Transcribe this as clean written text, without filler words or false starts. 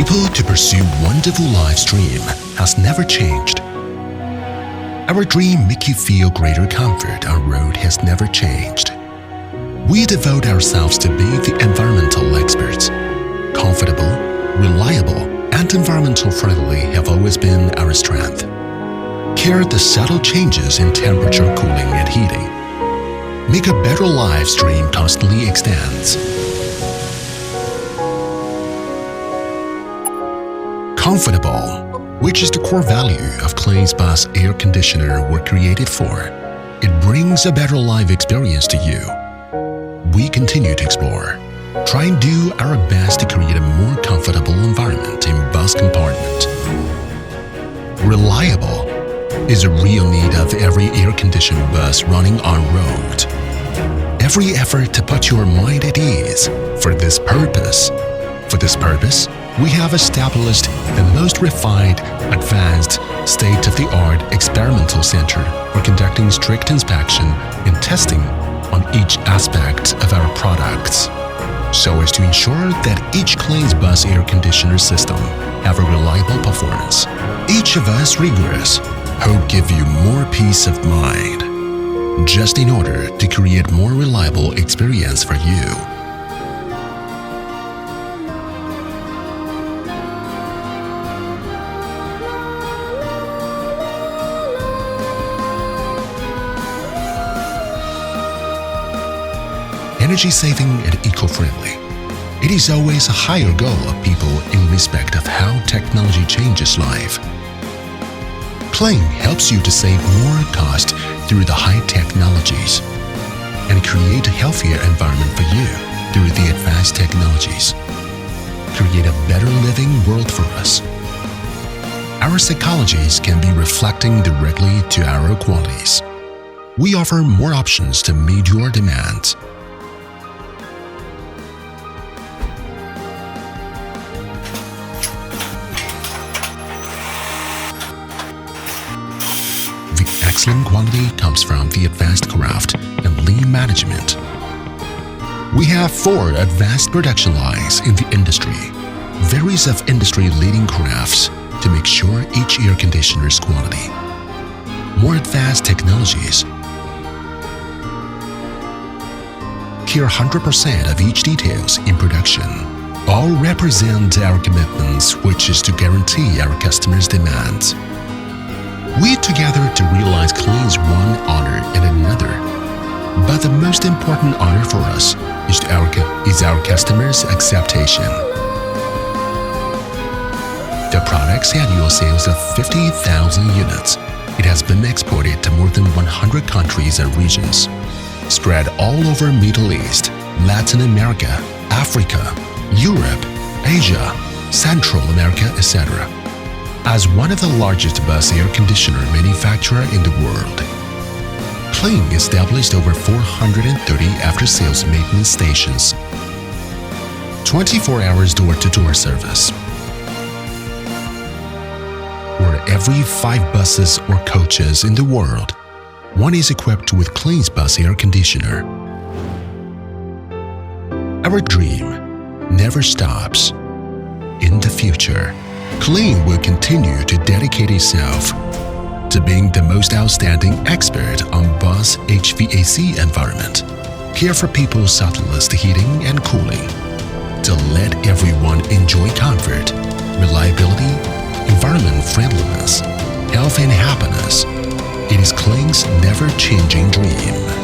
People to pursue wonderful life dream has never changed. Our dream make you feel greater comfort. Our road has never changed. We devote ourselves to being the environmental experts. Comfortable, reliable, and environmental friendly have always been our strength. Care the subtle changes in temperature, cooling, and heating. Make a better life stream constantly extends. Comfortable, which is the core value of Kling's bus air conditioner were created for. It brings a better life experience to you. We continue to explore, try and do our best to create a more comfortable environment in bus compartment. Reliable is a real need of every air-conditioned bus running on road. Every effort to put your mind at ease for this purpose. We have established the most refined, advanced, state-of-the-art experimental center for conducting strict inspection and testing on each aspect of our products, so as to ensure that each Kling's bus air conditioner system have a reliable performance. Each of us rigorous hope give you more peace of mind, just in order to create more reliable experience for you. Energy-saving and eco-friendly. It is always a higher goal of people in respect of how technology changes life. Kling helps you to save more cost through the high technologies and create a healthier environment for you through the advanced technologies. Create a better living world for us. Our psychologies can be reflecting directly to our qualities. We offer more options to meet your demands. Excellent quality comes from the advanced craft and lean management. We have 4 advanced production lines in the industry, various of industry-leading crafts to make sure each air conditioner's quality. More advanced technologies. Care 100% of each details in production. All represent our commitments, which is to guarantee our customers' demands. We together to realize Kling's one honor and another. But the most important honor for us is our customers' acceptation. The product's annual sales of 50,000 units. It has been exported to more than 100 countries and regions, spread all over Middle East, Latin America, Africa, Europe, Asia, Central America, etc. As one of the largest bus air conditioner manufacturer in the world, Kling established over 430 after-sales maintenance stations, 24 hours door-to-door service. For every 5 buses or coaches in the world, one is equipped with Kling's bus air conditioner. Our dream never stops. In the future, Kling will continue to dedicate itself to being the most outstanding expert on bus HVAC environment, care for people's subtlest heating and cooling, to let everyone enjoy comfort, reliability, environment friendliness, health and happiness. It is Kling's never-changing dream.